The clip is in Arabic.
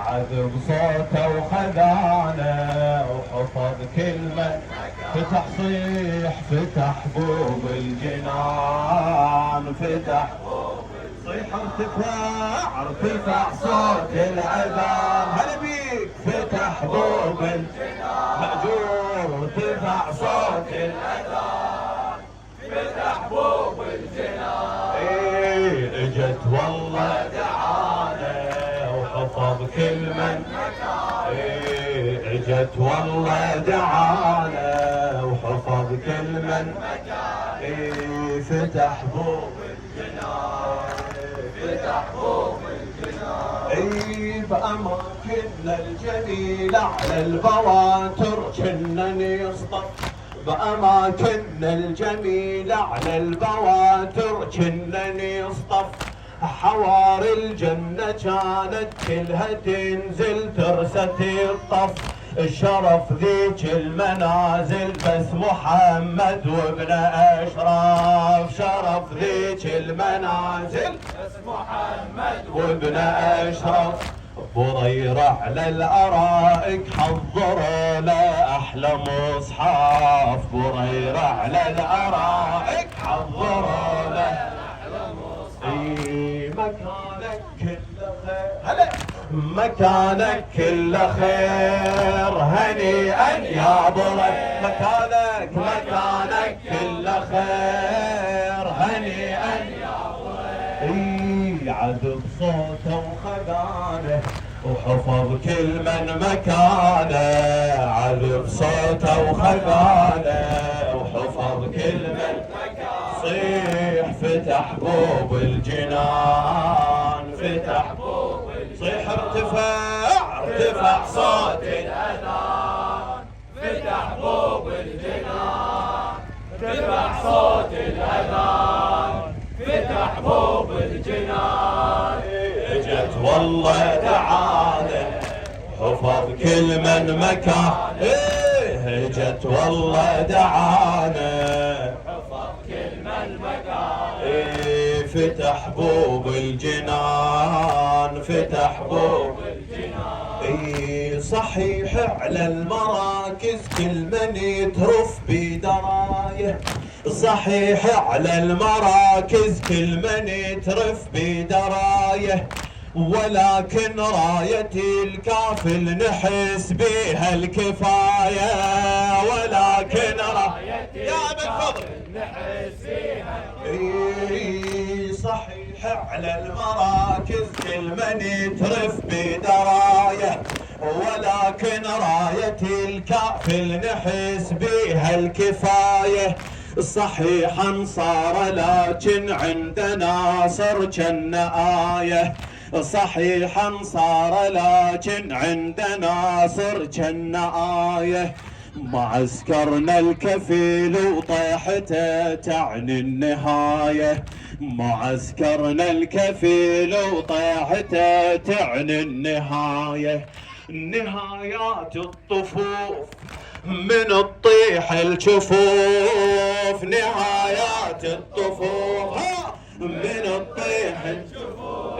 عذب صوته وخذانه وحفظ كلمة فتح صيح فتح بوب الجنان فتح صيح ارتفع صوت الأذان هلا بيك فتح بوب الجنان مأجور ارتفع صوت الأذان فتح بوب الجنان اجت والله دعانا وحفظ كل من اجت والله دعانا وحفظ كل من فتح بوب الجنان فتح بوب الجنان بأماكننا الجميلة على البواتر كنا نصطف بأماكننا الجميلة على البواتر كنا نصطف حواري الجنة كانت كلها تنزل ترسة الطف الشرف ذيك المنازل بس محمد وابن أشرف شرف ذيك المنازل بس محمد وابن أشرف بريرة على الأرائك حضروا له أحلى مصحف بريرة على الأرائك حضروا له أحلى مصحف مكانك كله خير هلا مكانك كله خير هنيئا يا بري مكانك كله خير هنيئا يا بري عذب صوته وخذانه وحفظ كل من مكانه عذب صوته وخذانه وحفظ كل من مكانه صيح فتح بوب الجنان فتح بوب صيح ارتفع صوت الأذان فتح بوب الجنان ارتفع صوت الأذان فتح بوب الجنان اجت والله دعانا حفظ كل من مكان اجت والله دعانا حفظ كل من مكان فتح بوب الجنان فتح بوب الجنان صحيح على المراكز كل من يترف بدرايه صحيح على المراكز كل من يترف بدرايه ولكن راية الكافل نحس بها الكفاية ولكن راية الكافل نحس بها صحيح على المراكز كل من يترف بدراية ولكن راية الكافل نحس بها الكفاية صحيحا صار لكن عندنا صر كنا آية صحيحا صار لكن عندنا صر كنا آية معسكرنا الكفيل وطيحته تعني النهاية معسكرنا الكفيل وطيحته تعني النهاية نهايات الطفوف من الطيح الجفوف نهايات الطفوف من الطيح الجفوف